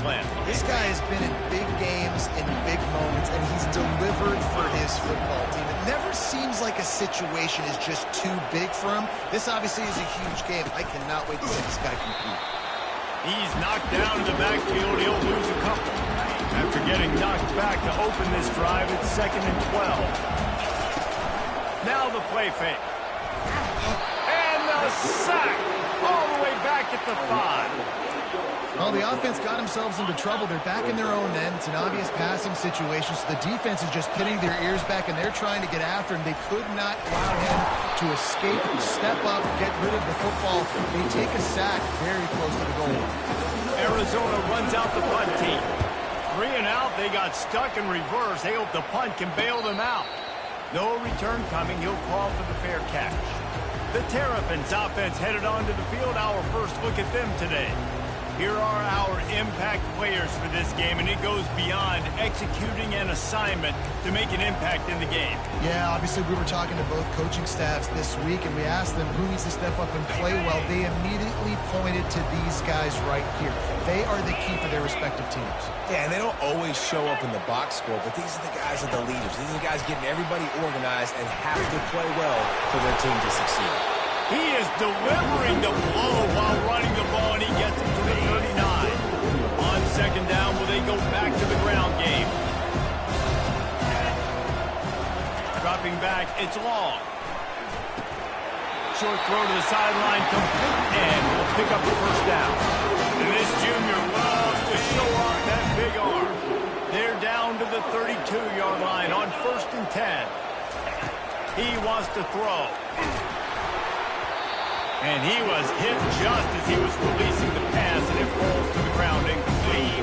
slant. This guy has been in big games, in big moments, and he's delivered for his football team. It never seems like a situation is just too big for him. This obviously is a huge game. I cannot wait to see this guy compete. He's knocked down in the backfield. He'll lose a couple. After getting knocked back to open this drive, it's 2nd and 12. Now the play fake. And the sack all the way back at the 5. Well, the offense got themselves into trouble. They're back in their own end. It's an obvious passing situation, so the defense is just pinning their ears back, and they're trying to get after him. They could not allow him to escape, step up, get rid of the football. They take a sack very close to the goal line. Arizona runs out the punt team. 3 and out, they got stuck in reverse. They hope the punt can bail them out. No return coming. He'll call for the fair catch. The Terrapins offense headed onto the field. Our first look at them today. Here are our impact players for this game, and it goes beyond executing an assignment to make an impact in the game. Yeah, obviously we were talking to both coaching staffs this week, and we asked them who needs to step up and play well. They immediately pointed to these guys right here. They are the key for their respective teams. Yeah, and they don't always show up in the box score, but these are the guys that are the leaders. These are the guys getting everybody organized and have to play well for their team to succeed. He is delivering the blow while running the ball, and he gets him to the 39. On 2nd down, will they go back to the ground game? Dropping back, it's long. Short throw to the sideline, complete, and will pick up the 1st down. And this junior loves to show off that big arm. They're down to the 32-yard line on 1st and 10. He wants to throw. And he was hit just as he was releasing the pass, and it falls to the ground incomplete.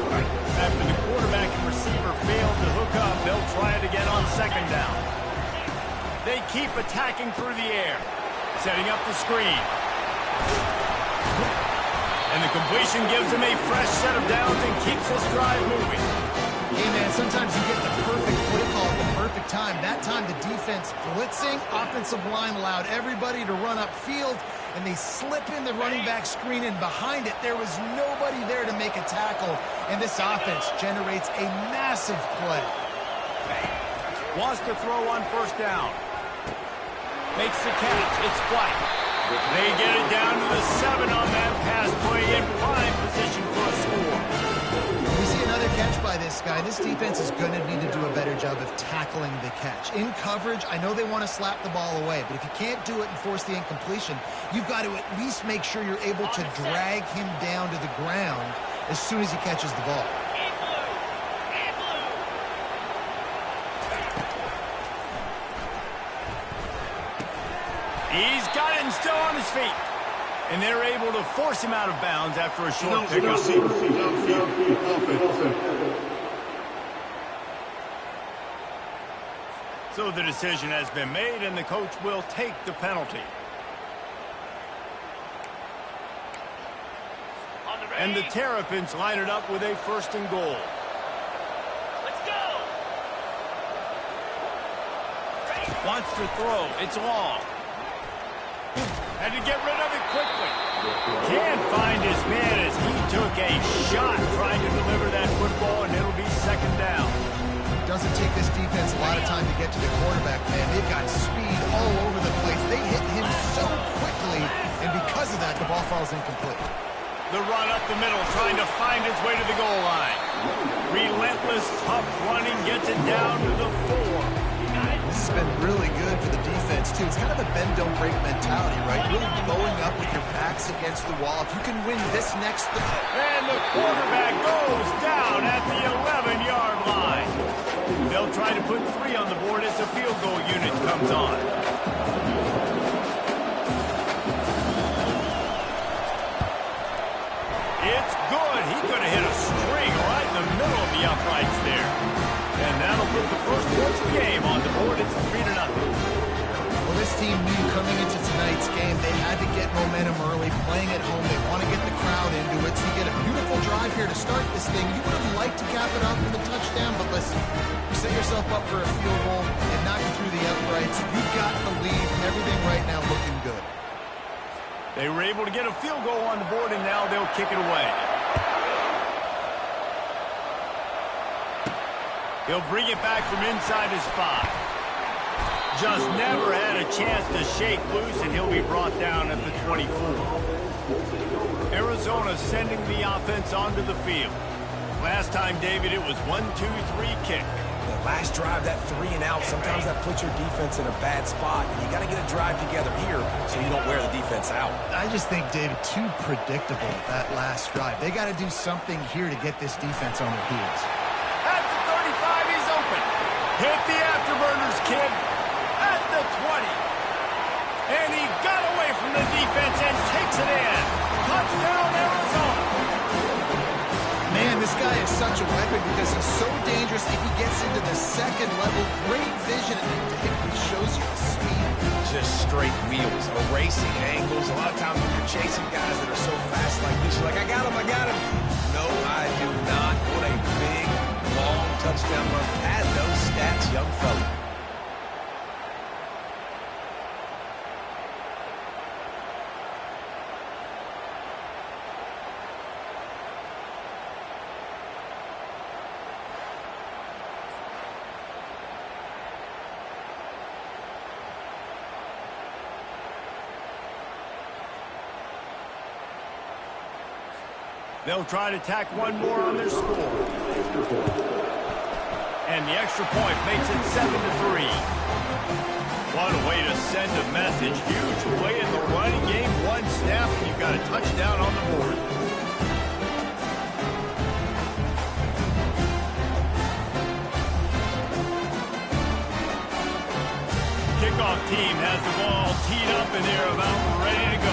After the quarterback and receiver failed to hook up, they'll try it again on 2nd down. They keep attacking through the air, setting up the screen. And the completion gives them a fresh set of downs and keeps this drive moving. Hey, man, sometimes you get the perfect play call at the perfect time. That time the defense blitzing, offensive line allowed everybody to run upfield, and they slip in the running back screen, and behind it, there was nobody there to make a tackle, and this offense generates a massive play. Wants to throw on 1st down. Makes the catch. It's White. They get it down to the 7 on that pass play in prime position for a score. We see another catch by this guy. This defense is going to need to do a better job of tackling the catch. In coverage, I know they want to slap the ball away, but if you can't do it and force the incompletion, you've got to at least make sure you're able to drag him down to the ground as soon as he catches the ball. He's got it and still on his feet. And they're able to force him out of bounds after a short pickup. So the decision has been made, and the coach will take the penalty. And the Terrapins line it up with a 1st and goal. Let's go. Wants to throw. It's long. Had to get rid of it quickly. Can't find his man as he took a shot trying to deliver that football, and it'll be 2nd down. Doesn't take this defense a lot of time to get to the quarterback, man. They've got speed all over the place. They hit him so quickly, and because of that, the ball falls incomplete. The run up the middle, trying to find its way to the goal line. Relentless, tough running, gets it down to the 4. This has been really good for the defense, too. It's kind of a bend-don't-break mentality, right? Really blowing up with your backs against the wall. If you can win this next... And the quarterback goes down at the 11-yard line. They'll try to put 3 on the board as the field goal unit comes on. It's good. He could have hit a string right in the middle of the uprights there. And that'll put the first points of the game on the board. It's 3-0. Well, this team knew coming into tonight's game they had to get momentum early, playing at home. They want to get the crowd into it. So you get a beautiful drive here to start this thing. You would have liked to cap it off with a touchdown, but listen, you set yourself up for a field goal and knock it through the uprights. You've got the lead. Everything right now looking good. They were able to get a field goal on the board, and now they'll kick it away. He'll bring it back from inside his 5. Just never had a chance to shake loose, and he'll be brought down at the 24. Arizona sending the offense onto the field. Last time, David, it was 1-2-3 kick. The last drive, that 3 and out, sometimes that puts your defense in a bad spot. And you got to get a drive together here so you don't wear the defense out. I just think, David, too predictable that last drive. They got to do something here to get this defense on their heels. At the 35, he's open. Hit the afterburners, kid. At the 20. And he got away from the defense and takes it in. Touchdown, Arizona. Man, this guy is such a weapon because he's so dangerous if he gets into the second level. Great vision, and it shows you the speed. Just straight wheels, erasing angles. A lot of times when you're chasing guys that are so fast like this, you're like, I got him, I got him. No, I do not. What a big, long touchdown run. Pad those stats, young fella. They'll try to tack one more on their score. And the extra point makes it 7-3. What a way to send a message. Huge play in the running game. One snap, and you've got a touchdown on the board. Kickoff team has the ball teed up, and they're about ready to go.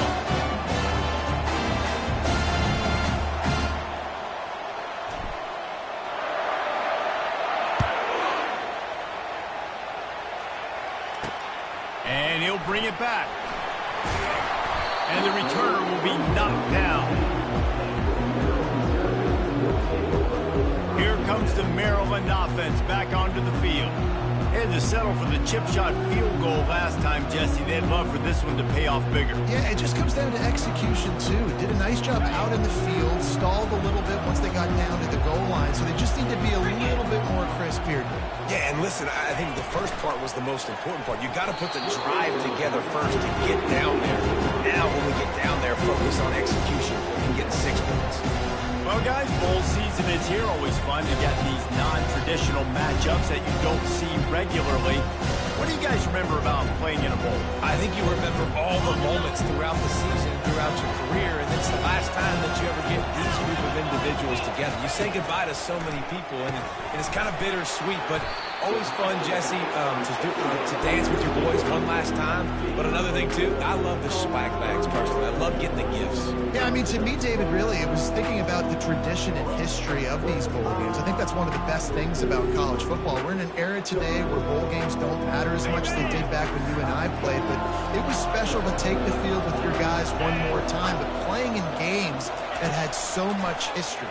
And he'll bring it back. And the returner will be knocked down. Here comes the Maryland offense back onto the field. They had to settle for the chip shot field goal last time, Jesse. They'd love for this one to pay off bigger. Yeah, it just comes down to execution, too. Did a nice job out in the field, stalled a little bit once they got down to the goal line, so they just need to be a little bit more crisp here. Yeah, and listen, I think the first part was the most important part. You got to put the drive together first to get down there. Now, when we get down there, focus on execution and getting 6 points. Well, guys, bowl season is here. Always fun to get these non-traditional matchups that you don't see regularly. What do you guys remember about playing in a bowl? I think you remember all the moments throughout the season, throughout your career, and it's the last time that you ever get these group of individuals together. You say goodbye to so many people, and it's kind of bittersweet, but always fun, Jesse, to dance with your boys one last time. But another thing, too, I love the swag bags, personally. I love getting the gifts. Yeah, I mean, to me, David, really, it was thinking about the tradition and history of these bowl games. I think that's one of the best things about college football. We're in an era today where bowl games don't matter as much as they did back when you and I played, but it was special to take the field with your guys one more time, but playing in games that had so much history.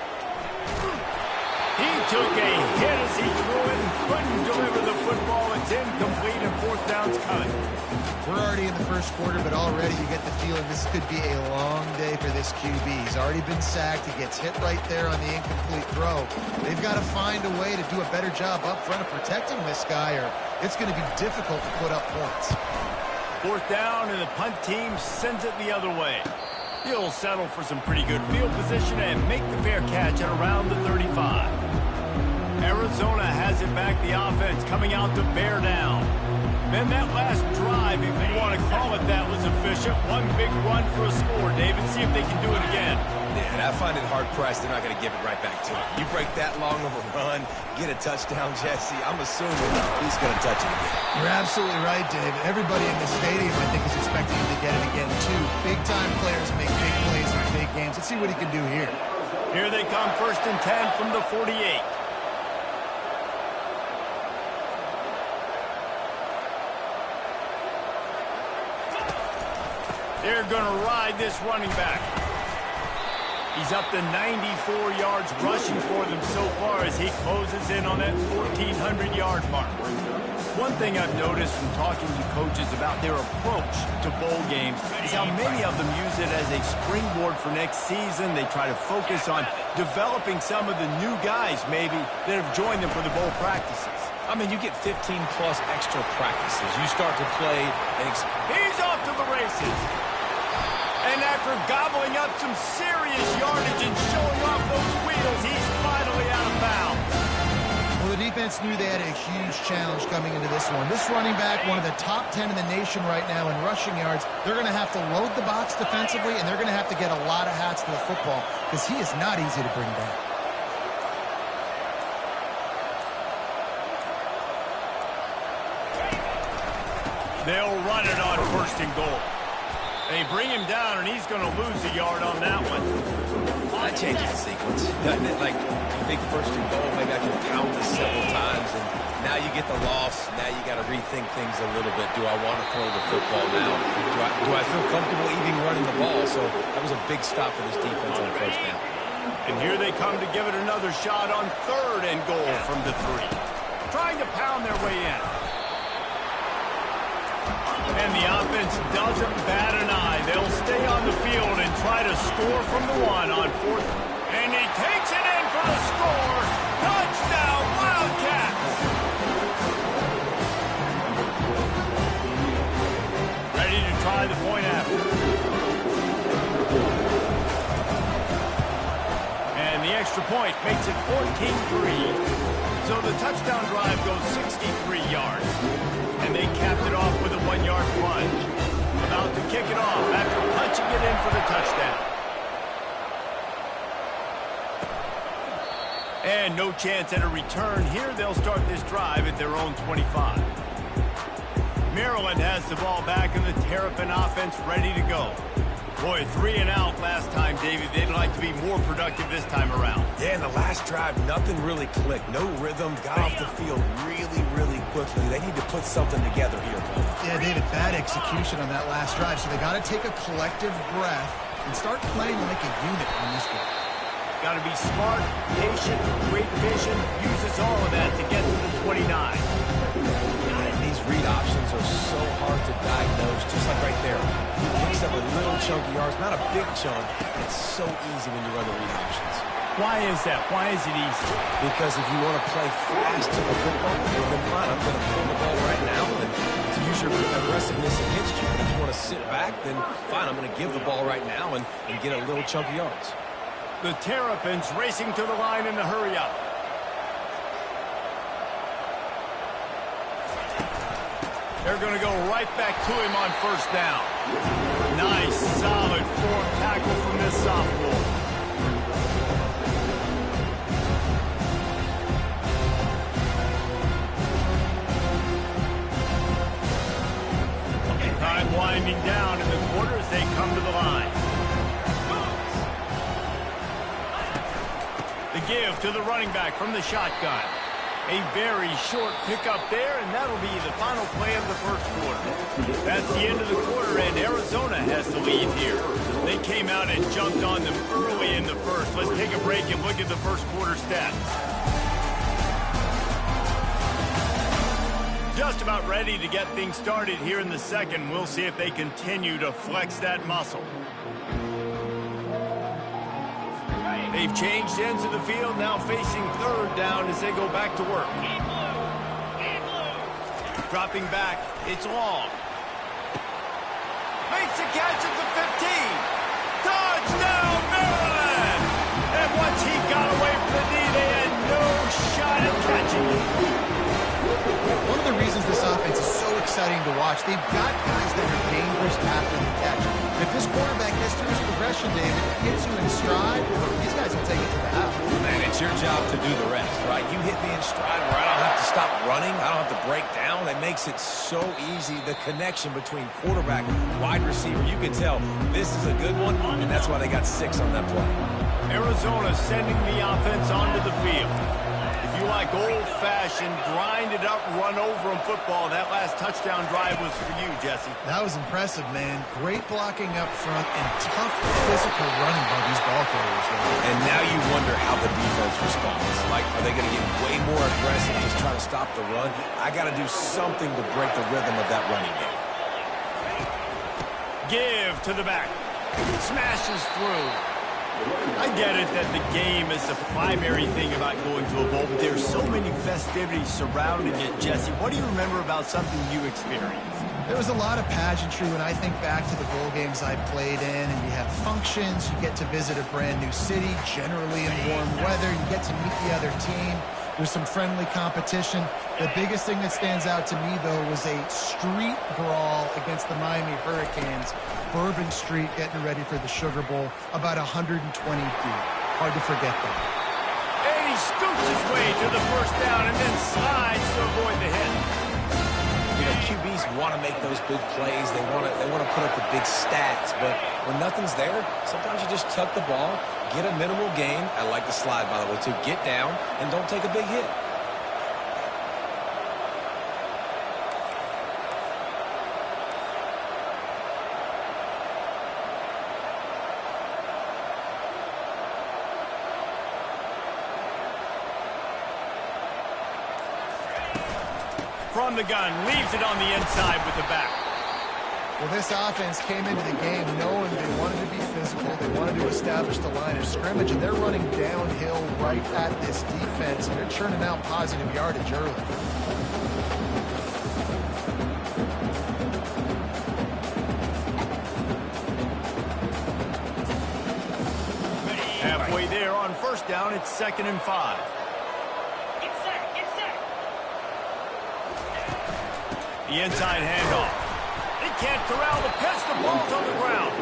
He took a hit as he threw it and couldn't deliver the football. It's incomplete and fourth down's coming. We're already in the first quarter, but already you get the feeling this could be a long day for this QB. He's already been sacked. He gets hit right there on the incomplete throw. They've got to find a way to do a better job up front of protecting this guy, or it's going to be difficult to put up points. Fourth down, and the punt team sends it the other way. He'll settle for some pretty good field position and make the fair catch at around the 35. Arizona has it back, the offense coming out to bear down. Then that last drive, if you want to call it that, was efficient. One big run for a score. David, see if they can do it again. Yeah, and I find it hard-pressed they're not going to give it right back to him. You break that long of a run, get a touchdown, Jesse, I'm assuming he's going to touch it again. You're absolutely right, David. Everybody in the stadium, I think, is expecting him to get it again, too. Big-time players make big plays in big games. Let's see what he can do here. Here they come, 1st and 10 from the 48. They're going to ride this running back. He's up to 94 yards rushing for them so far as he closes in on that 1,400-yard mark. One thing I've noticed from talking to coaches about their approach to bowl games is how many of them use it as a springboard for next season. They try to focus on developing some of the new guys maybe that have joined them for the bowl practices. I mean, you get 15-plus extra practices. You start to play and he's off to the races. And after gobbling up some serious yardage and showing off those wheels, he's finally out of bounds. Well, the defense knew they had a huge challenge coming into this one. This running back, one of the top 10 in the nation right now in rushing yards, they're going to have to load the box defensively, and they're going to have to get a lot of hats to the football because he is not easy to bring down. They'll run it on 1st and goal. They bring him down, and he's going to lose a yard on that one. That changes the sequence, doesn't it? Like, you think 1st and goal, maybe I can pound this several times, and now you get the loss. Now you got to rethink things a little bit. Do I want to throw the football now? Do I feel comfortable even running the ball? So that was a big stop for this defense on 1st down. And here they come to give it another shot on 3rd and goal from the 3. Trying to pound their way in. And the offense doesn't bat an eye. They'll stay on the field and try to score from the 1 on 4th. And he takes it in for the score. Touchdown, Wildcats! Ready to try the point after. And the extra point makes it 14-3. So the touchdown drive goes 63 yards. And they capped it off with a 1-yard plunge. About to kick it off after punching it in for the touchdown. And no chance at a return. Here they'll start this drive at their own 25. Maryland has the ball back and the Terrapin offense ready to go. Boy, 3 and out last time, David. They'd like to be more productive this time around. Yeah, in the last drive, nothing really clicked. No rhythm. Got off the field really, really quickly. They need to put something together here, Paul. Yeah, David, bad execution on that last drive. So they got to take a collective breath and start playing like a unit on this one. Got to be smart, patient, great vision. Uses all of that to get to the 29. These read options are so hard to diagnose, just like right there. He picks up a little chunky yards, not a big chunk. It's so easy when you run the read options. Why is that? Why is it easy? Because if you want to play fast to the football, well, then fine, I'm going to pull the ball right now and to use your aggressiveness against you. If you want to sit back, then fine, I'm going to give the ball right now and get a little chunky yards. The Terrapins racing to the line in a hurry up. They're going to go right back to him on 1st down. Nice, solid form tackle from this sophomore. Time winding down in the quarter as they come to the line. The give to the running back from the shotgun. A very short pickup there, and that'll be the final play of the 1st quarter. That's the end of the quarter, and Arizona has the lead here. They came out and jumped on them early in the 1st. Let's take a break and look at the 1st quarter stats. Just about ready to get things started here in the 2nd. We'll see if they continue to flex that muscle. They've changed ends of the field, now facing 3rd down as they go back to work. Dropping back, it's Long. Makes a catch at the 15. Touchdown, Maryland! And once he got away from the knee, they had no shot at catching him. One of the reasons this offense is so exciting to watch, they've got guys that are dangerous after the catch. And if this quarterback gets through his progression, David, hits you in stride, these guys will take it to the house. Man, it's your job to do the rest, right? You hit me in stride where I don't have to stop running. I don't have to break down. It makes it so easy. The connection between quarterback and wide receiver, you can tell this is a good one, and that's why they got 6 on that play. Arizona sending the offense onto the field. If you like old-fashioned, grind-it-up, run-over-'em football. That last touchdown drive was for you, Jesse. That was impressive, man. Great blocking up front and tough physical running by these ball carriers. And now you wonder how the defense responds. Like, are they going to get way more aggressive, just try to stop the run? I got to do something to break the rhythm of that running game. Give to the back. Smashes through. I get it that the game is the primary thing about going to a bowl, but there's so many festivities surrounding it, Jesse. What do you remember about something you experienced? There was a lot of pageantry when I think back to the bowl games I played in, and you have functions, you get to visit a brand new city, generally in warm weather, you get to meet the other team. There's some friendly competition. The biggest thing that stands out to me, though, was a street brawl against the Miami Hurricanes. Bourbon Street getting ready for the Sugar Bowl, about 120 deep. Hard to forget that. And he scoots his way to the first down and then slides to avoid the hit. You know, QBs want to make those big plays. They want to put up the big stats. But when nothing's there, sometimes you just tuck the ball, get a minimal gain. I like the slide, by the way, to get down and don't take a big hit. From the gun, leaves it on the inside with the back. Well, this offense came into the game knowing they wanted to be physical, they wanted to establish the line of scrimmage, and they're running downhill right at this defense, and they're churning out positive yardage early. Halfway there on first down, it's 2nd and 5. Get set, get set. The inside handoff. They can't corral the pitch. The ball's on the ground.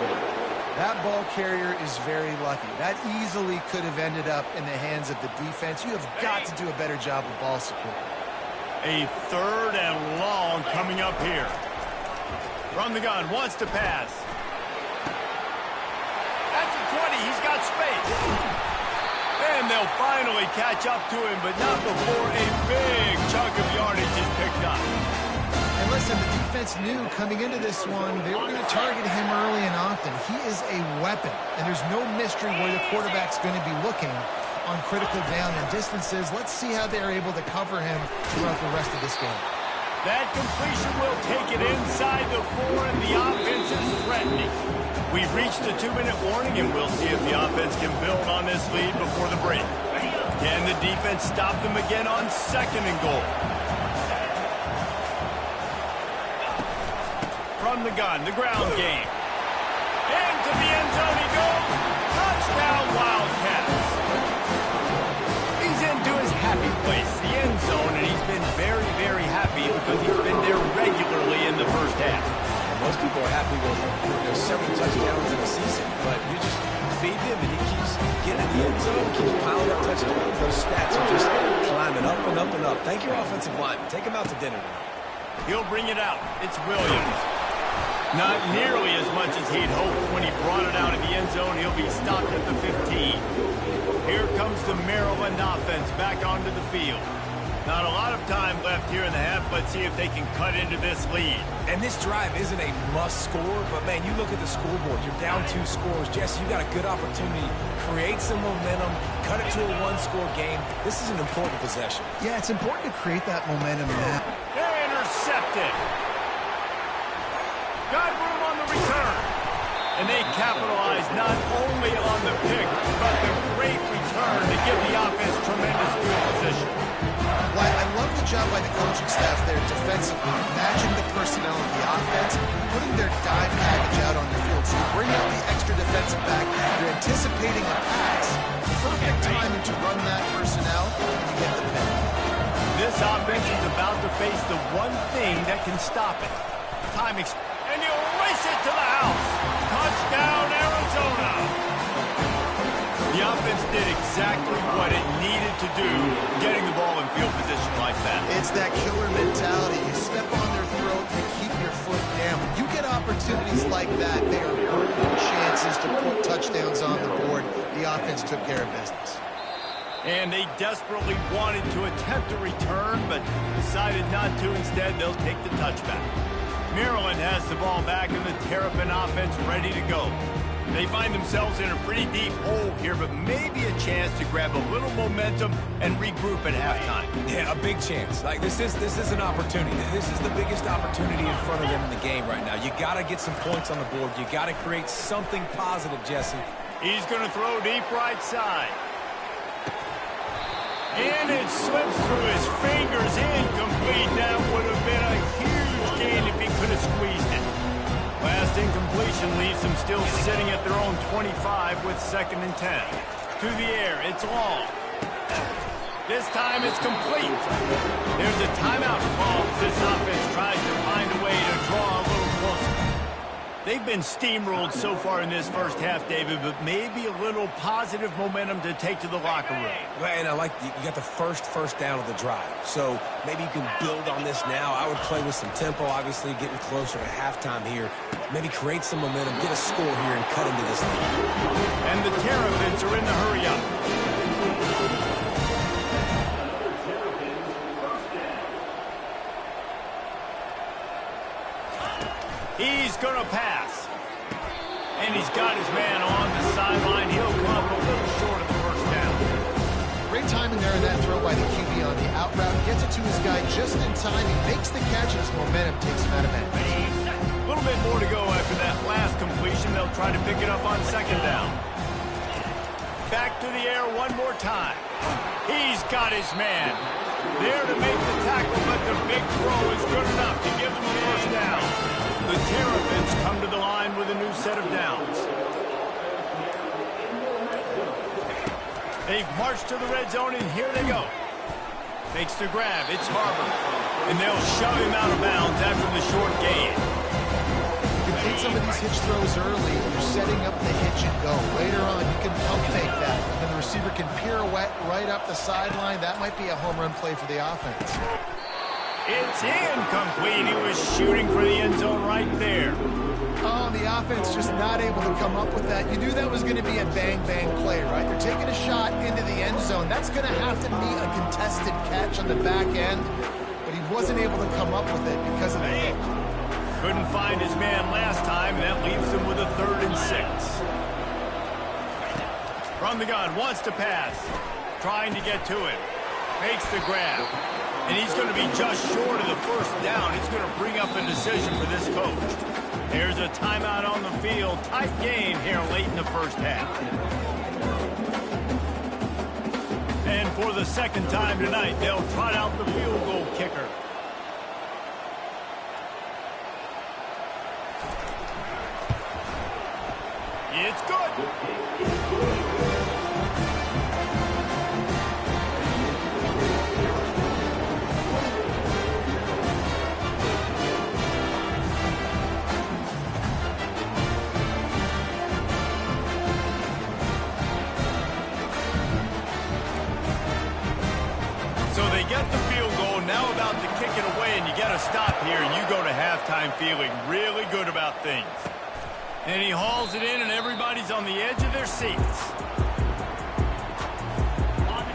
That ball carrier is very lucky. That easily could have ended up in the hands of the defense. You have got to do a better job of ball support. A 3rd and long coming up here. From the gun, wants to pass. At the 20, he's got space. And they'll finally catch up to him, but not before a big chunk of yardage is picked up. And listen, the defense knew coming into this one, they were going to target him early and often. He is a weapon, and there's no mystery where the quarterback's going to be looking on critical down and distances. Let's see how they're able to cover him throughout the rest of this game. That completion will take it inside the 4, and the offense is threatening. We've reached the 2-minute warning, and we'll see if the offense can build on this lead before the break. Can the defense stop them again on 2nd and goal? From the gun, the ground game. Into the end zone he goes. Touchdown, Wildcats. He's into his happy place, the end zone, and he's been very, very happy because he's been there regularly in the first half. Most people are happy with several touchdowns in a season, but you just feed him and he keeps getting in the end zone, keeps piling up touchdowns. Those stats are just climbing up and up and up. Thank your offensive lineman. Take him out to dinner tonight. He'll bring it out. It's Williams. Not nearly as much as he'd hoped when he brought it out of the end zone. He'll be stopped at the 15. Here comes the Maryland offense back onto the field. Not a lot of time left here in the half. Let's see if they can cut into this lead. And this drive isn't a must score, but man, you look at the scoreboard, you're down 2 scores. Jesse, you got a good opportunity. Create some momentum, cut it to a 1-score game. This is an important possession. Yeah, it's important to create that momentum now. Intercepted. Got room on the return. And they capitalize not only on the pick, but the great return to give the offense tremendous field position. Well, I love the job by the coaching staff there defensively, matching the personnel of the offense, putting their dime package out on the field. So you bring out the extra defensive back, you're anticipating a pass. Perfect timing to run that personnel, and you get the pick. This offense is about to face the one thing that can stop it. And he'll race it to the house. Touchdown, Arizona. The offense did exactly what it needed to do, getting the ball in field position like that. It's that killer mentality. You step on their throat, you keep your foot down. When you get opportunities like that, they are golden chances to put touchdowns on the board. The offense took care of business. And they desperately wanted to attempt a return, but decided not to. Instead, they'll take the touchback. Maryland has the ball back and the Terrapin offense ready to go. They find themselves in a pretty deep hole here, but maybe a chance to grab a little momentum and regroup at halftime. Yeah, a big chance. Like, this is an opportunity. This is the biggest opportunity in front of them in the game right now. You got to get some points on the board. You got to create something positive, Jesse. He's going to throw deep right side. And it slips through his fingers, incomplete. That would have been a huge gain if he could have squeezed it. Last incompletion leaves them still sitting at their own 25 with 2nd and 10. To the air, it's long. This time it's complete. There's a timeout called. This offense tries to find a way to draw a little closer. They've been steamrolled so far in this first half, David, but maybe a little positive momentum to take to the locker room. And I like you got the first down of the drive. So maybe you can build on this now. I would play with some tempo, obviously getting closer to halftime here. Maybe create some momentum, get a score here, and cut into this thing. And the Terrapins are in the hurry-up. He's going to pass. And he's got his man on the sideline. He'll come up a little short of the first down. Great timing there in that throw by the QB on the out route. Gets it to his guy just in time. He makes the catch, and his momentum takes him out of bounds. A little bit more to go after that last completion. They'll try to pick it up on 2nd down. Back to the air one more time. He's got his man. There to make the tackle, but the big throw is good enough to give them the first down. The Terrapins come to the line with a new set of downs. They've marched to the red zone, and here they go. Makes the grab. It's Harbor. And they'll shove him out of bounds after the short gain. Complete some of these hitch throws early. You're setting up the hitch and go. Later on, you can pump fake that. And then the receiver can pirouette right up the sideline. That might be a home run play for the offense. It's incomplete. He was shooting for the end zone right there. Oh, the offense just not able to come up with that. You knew that was going to be a bang-bang play, right? They're taking a shot into the end zone. That's going to have to be a contested catch on the back end, but he wasn't able to come up with it because of the hit. Couldn't find his man last time, and that leaves him with a 3rd and 6. From the gun, wants to pass. Trying to get to it. Makes the grab. And he's going to be just short of the first down. It's going to bring up a decision for this coach. There's a timeout on the field. Tight game here late in the first half. And for the 2nd time tonight, they'll trot out the field goal kicker. It's good. So they get the field goal, now about to kick it away, and you got to stop here, and you go to halftime feeling really good about things. And he hauls it in, and everybody's on the edge of their seats.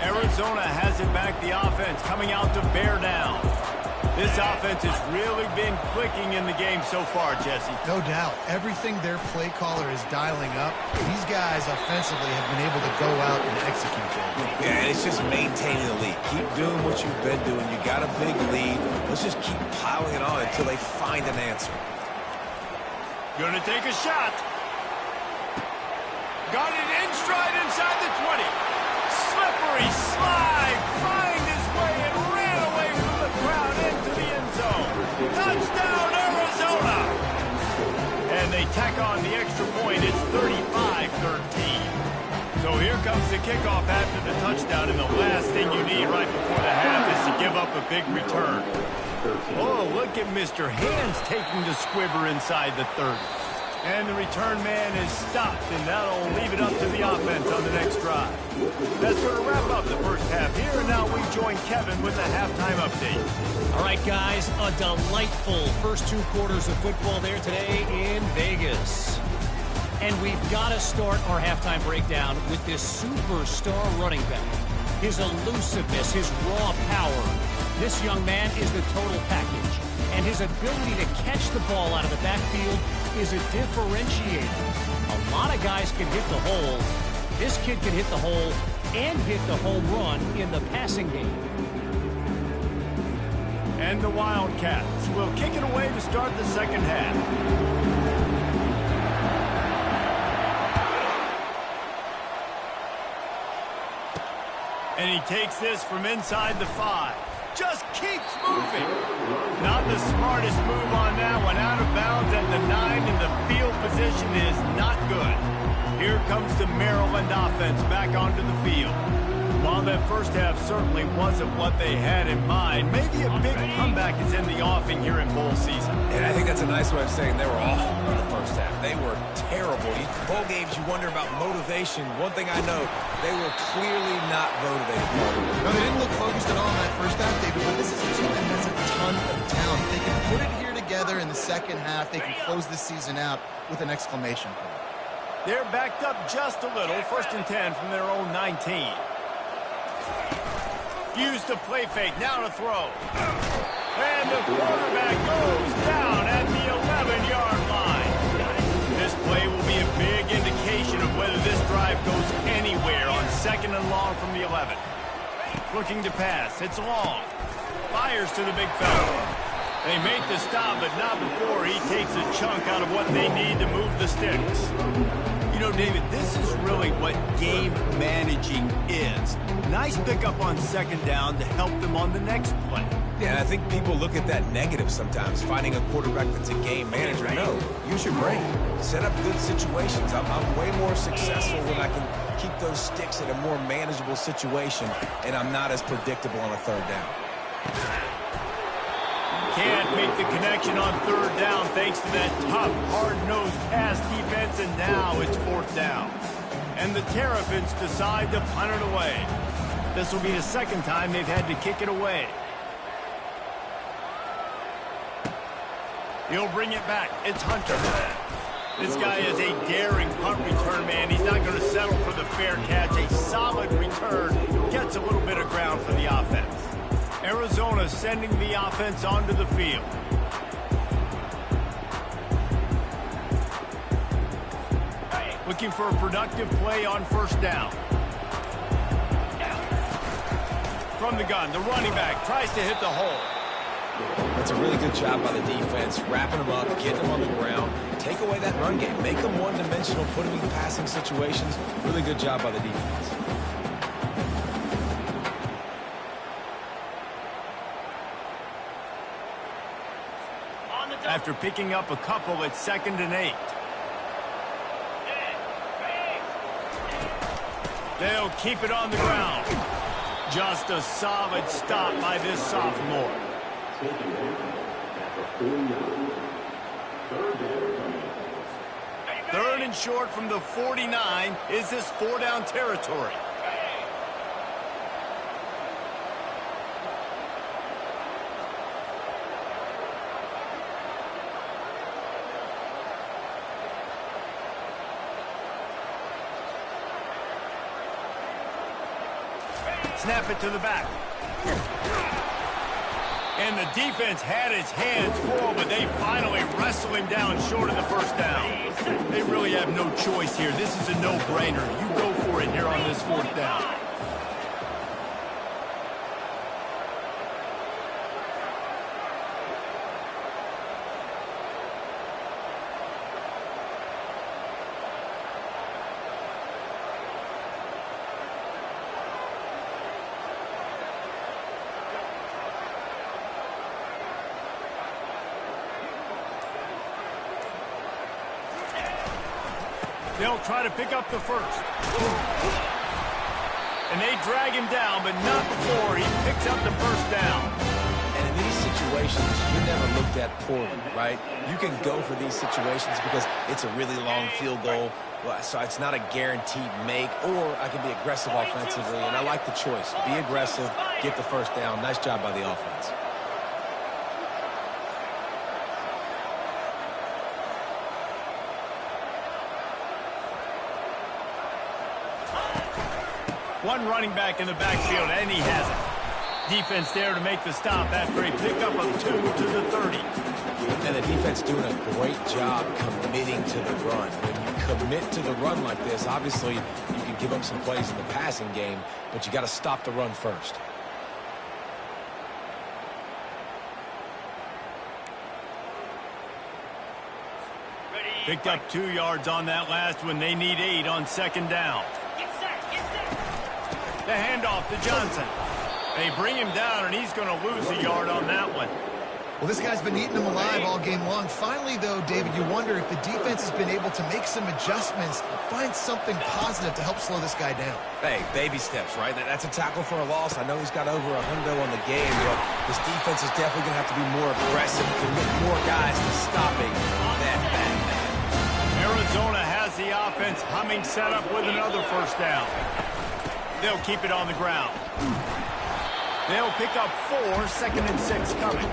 Arizona has it back, the offense coming out to bear down. This offense has really been clicking in the game so far, Jesse. No doubt. Everything their play caller is dialing up, these guys offensively have been able to go out and execute that. Yeah, it's just maintaining the lead. Keep doing what you've been doing. You got a big lead. Let's just keep piling it on until they find an answer. Gonna take a shot. Got it in stride inside the 20. Slippery slide. Find his way and ran away from the crowd into the end zone. Touchdown, Arizona. And they tack on the extra point. It's 35-13. So here comes the kickoff after the touchdown, and the last thing you need right before the half is to give up a big return. Oh, look at Mr. Hands taking the squibber inside the 30. And the return man is stopped, and that'll leave it up to the offense on the next drive. That's going to wrap up the first half here, and now we join Kevin with the halftime update. All right, guys, a delightful first 2 quarters of football there today in Vegas. And we've got to start our halftime breakdown with this superstar running back. his elusiveness, his raw power. This young man is the total package, and his ability to catch the ball out of the backfield is a differentiator. A lot of guys can hit the hole. This kid can hit the hole and hit the home run in the passing game. And the Wildcats will kick it away to start the second half. And he takes this from inside the 5. Just keeps moving. Not the smartest move on that one. Out of bounds at the 9, and the field position is not good. Here comes the Maryland offense back onto the field. While that first half certainly wasn't what they had in mind, maybe a big comeback is in the offing here in bowl season. And I think that's a nice way of saying they were awful in the first half. They were terrible. Bowl games, you wonder about motivation. One thing I know, they were clearly not motivated. No, they didn't look focused at all in that first half, David, but this is a team that has a ton of talent. If they can put it here together in the second half, they can close this season out with an exclamation point. They're backed up just a little. 1st and 10 from their own 19. Use the play fake, now to throw. And the quarterback goes down at the 11-yard line. This play will be a big indication of whether this drive goes anywhere on 2nd and long from the 11. Looking to pass, it's long. Fires to the big fella. They make the stop, but not before he takes a chunk out of what they need to move the sticks. You know, David, this is really what game managing is. Nice pickup on 2nd down to help them on the next play. Yeah, I think people look at that negative sometimes, finding a quarterback that's a game manager. No, use your brain. Set up good situations. I'm way more successful when I can keep those sticks in a more manageable situation, and I'm not as predictable on a 3rd down. Can't make the connection on 3rd down thanks to that tough, hard-nosed pass defense, and now it's 4th down. And the Terrapins decide to punt it away. This will be the 2nd time they've had to kick it away. He'll bring it back. It's Hunter. This guy is a daring punt return man. He's not going to settle for the fair catch. A solid return gets a little bit of ground for the offense. Arizona sending the offense onto the field. Looking for a productive play on 1st down. From the gun, the running back tries to hit the hole. That's a really good job by the defense, wrapping them up, getting them on the ground, take away that run game, make them one-dimensional, put them in passing situations. Really good job by the defense. After picking up a couple, it's 2nd and 8. They'll keep it on the ground. Just a solid stop by this sophomore. 3rd and short from the 49. Is this 4-down territory? Snap it to the back. And the defense had his hands full, but they finally wrestle him down short of the 1st down. They really have no choice here. This is a no-brainer. You go for it here on this 4th down. They'll try to pick up the 1st. And they drag him down, but not before he picks up the 1st down. And in these situations, you're never looked at poorly, right? You can go for these situations because it's a really long field goal, so it's not a guaranteed make, or I can be aggressive offensively, and I like the choice. Be aggressive, get the 1st down. Nice job by the offense. One running back in the backfield, and he has it. Defense there to make the stop after a pickup of 2 to the 30. And the defense doing a great job committing to the run. When you commit to the run like this, obviously you can give up some plays in the passing game, but you got to stop the run first. Picked up 2 yards on that last one. They need 8 on second down. Get set, get set. The handoff to Johnson. They bring him down, and he's going to lose a yard on that one. Well, this guy's been eating them alive all game long. Finally, though, David, you wonder if the defense has been able to make some adjustments, find something positive to help slow this guy down. Hey, baby steps, right? That's a tackle for a loss. I know he's got over $100 on the game, but this defense is definitely going to have to be more aggressive, commit more guys to stopping that bad man. Arizona has the offense humming, set up with another first down. They'll keep it on the ground. They'll pick up 4, 2nd and 6 coming.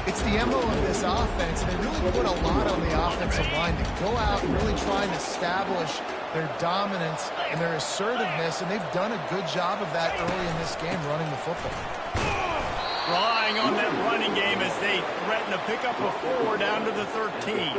It's the MO of this offense, and they really put a lot on the offensive line to go out and really try and establish their dominance and their assertiveness, and they've done a good job of that early in this game, running the football. Relying on that running game as they threaten a pickup of 4 down to the 13.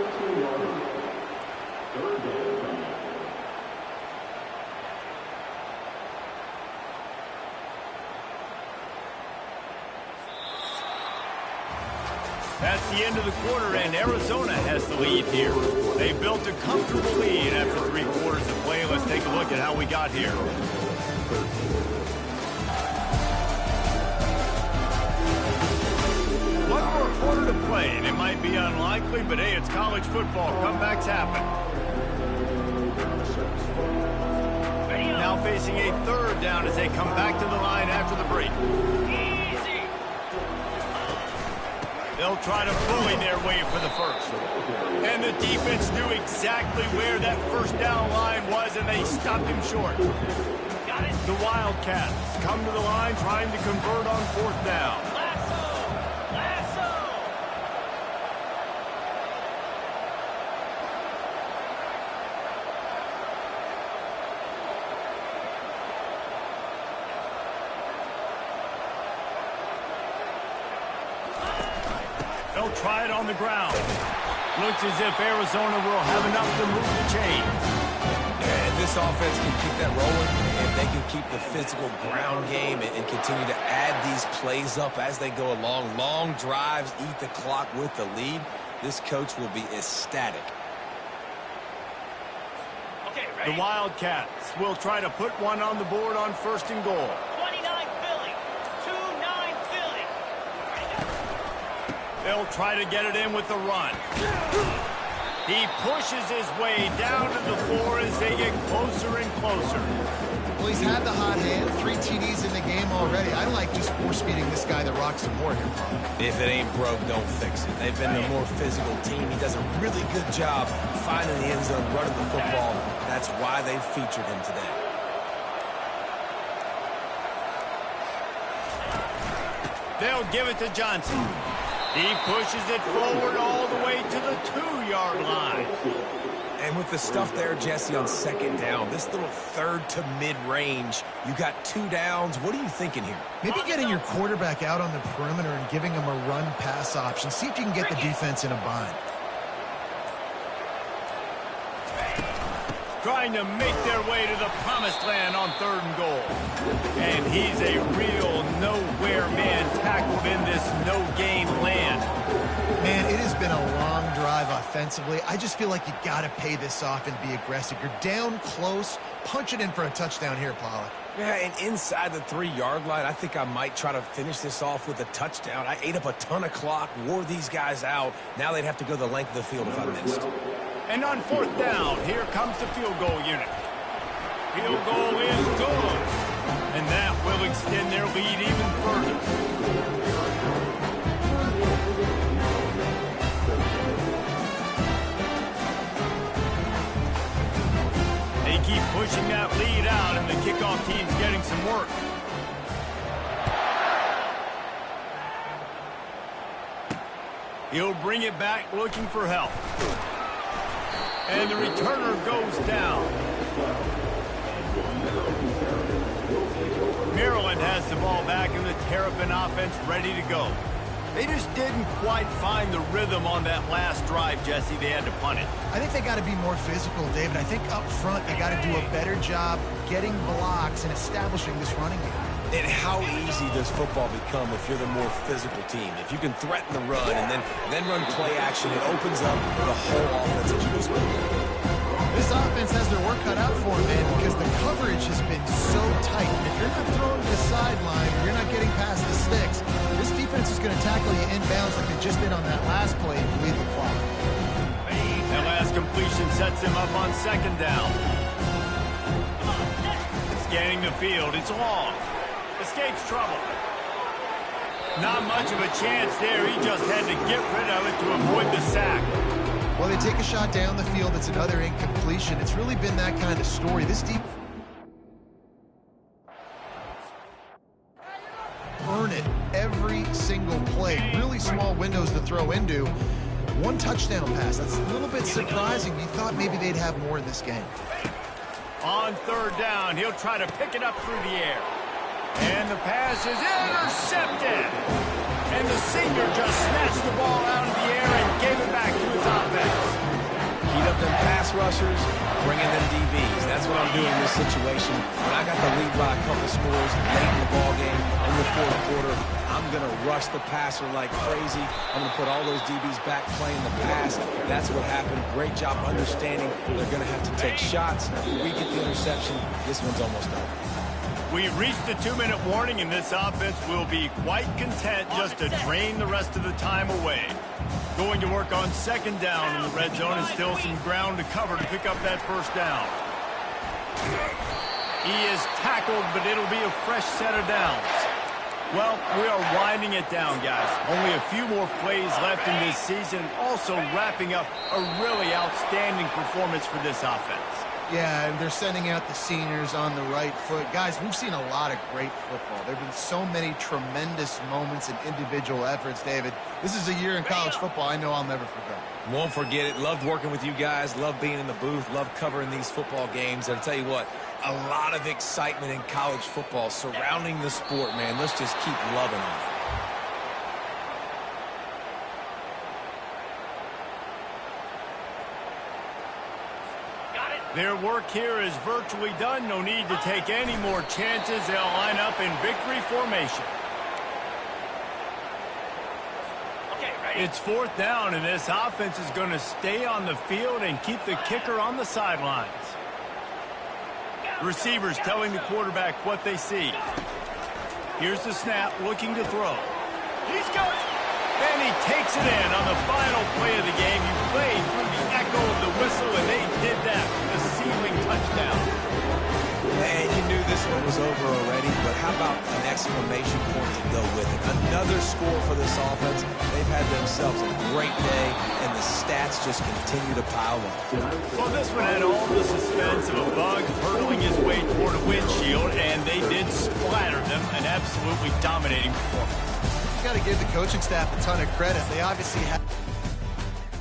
That's the end of the quarter, and Arizona has the lead here. They built a comfortable lead after 3 quarters of play. Let's take a look at how we got here. One more quarter to play, and it might be unlikely, but hey, it's college football. Comebacks happen. Now facing a 3rd down as they come back to the line after the break. They'll try to bully their way for the first. And the defense knew exactly where that first down line was, and they stopped him short. Got it. The Wildcats come to the line trying to convert on 4th down. Lasso. Lasso. They'll try it on the ground. Looks as if Arizona will have enough to move the chain. Yeah, if this offense can keep that rolling, if they can keep the physical ground game and continue to add these plays up as they go along, long drives, eat the clock with the lead, this coach will be ecstatic. Okay, ready? The Wildcats will try to put one on the board on 1st and goal. 29 Philly. 2-9 Philly. They'll try to get it in with the run. He pushes his way down to the floor as they get closer and closer. Well, he's had the hot hand, 3 TDs in the game already. I like just force-feeding this guy the rock some more here, Paul. If it ain't broke, don't fix it. They've been the more physical team. He does a really good job finding the end zone, running the football. That's why they featured him today. They'll give it to Johnson. He pushes it forward all the way to the 2-yard line. And with the stuff there, Jesse, on 2nd down, this little 3rd to mid-range, you got 2 downs. What are you thinking here? Maybe getting your quarterback out on the perimeter and giving him a run-pass option. See if you can get the defense in a bind. Trying to make their way to the promised land on 3rd and goal. And he's a real nowhere man tackled in this no-game land. Man, it has been a long drive offensively. I just feel like you got to pay this off and be aggressive. You're down close. Punch it in for a touchdown here, Pollock. Yeah, and inside the 3-yard line, I think I might try to finish this off with a touchdown. I ate up a ton of clock, wore these guys out. Now they'd have to go the length of the field if I missed. And on 4th down, here comes the field goal unit. Field goal is good. And that will extend their lead even further. They keep pushing that lead out, and the kickoff team's getting some work. He'll bring it back looking for help. And the returner goes down. Maryland has the ball back and the Terrapin offense ready to go. They just didn't quite find the rhythm on that last drive, Jesse. They had to punt it. I think they got to be more physical, David. I think up front they got to do a better job getting blocks and establishing this running game. And how easy does football become if you're the more physical team? If you can threaten the run and then run play action, it opens up the whole offense that you just mentioned. This offense has their work cut out for them, man, because the coverage has been so tight. And if you're not throwing to the sideline, you're not getting past the sticks, this defense is going to tackle you inbounds like they just did on that last play and bleed the clock. That last completion sets him up on second down. Scanning the field, it's long. Escapes trouble. Not much of a chance there. He just had to get rid of it to avoid the sack. Well, they take a shot down the field. It's another incompletion. It's really been that kind of story. This deep... Earn it every single play. Really small windows to throw into. One touchdown pass. That's a little bit surprising. You thought maybe they'd have more in this game. On third down, he'll try to pick it up through the air. And the pass is intercepted. And the senior just snatched the ball out of the air and gave it back to his offense. Heat up them pass rushers, bring in them DBs. That's what I'm doing in this situation. When I got the lead by a couple scores late in the ball game in the fourth quarter, I'm going to rush the passer like crazy. I'm going to put all those DBs back playing the pass. That's what happened. Great job understanding they're going to have to take shots. We get the interception. This one's almost over. We've reached the 2-minute warning, and this offense will be quite content just to drain the rest of the time away. Going to work on second down in the red zone and still some ground to cover to pick up that first down. He is tackled, but it'll be a fresh set of downs. Well, we are winding it down, guys. Only a few more plays left in this season, also wrapping up a really outstanding performance for this offense. Yeah, and they're sending out the seniors on the right foot. Guys, we've seen a lot of great football. There have been so many tremendous moments and individual efforts, David. This is a year in college football I know I'll never forget. Won't forget it. Loved working with you guys. Loved being in the booth. Loved covering these football games. And I'll tell you what, a lot of excitement in college football surrounding the sport, man. Let's just keep loving it. Their work here is virtually done. No need to take any more chances. They'll line up in victory formation. Okay, ready? It's fourth down, and this offense is going to stay on the field and keep the kicker on the sidelines. Receivers telling the quarterback what they see. Here's the snap, looking to throw. He's got it. And he takes it in on the final play of the game. You played through the echo of the whistle, and they did that with a ceiling touchdown. Man, you knew this one was over already, but how about an exclamation point to go with it? Another score for this offense. They've had themselves a great day, and the stats just continue to pile up. Well, this one had all the suspense of a bug hurtling his way toward a windshield, and they did splatter them, an absolutely dominating performance. You got to give the coaching staff a ton of credit. They obviously have...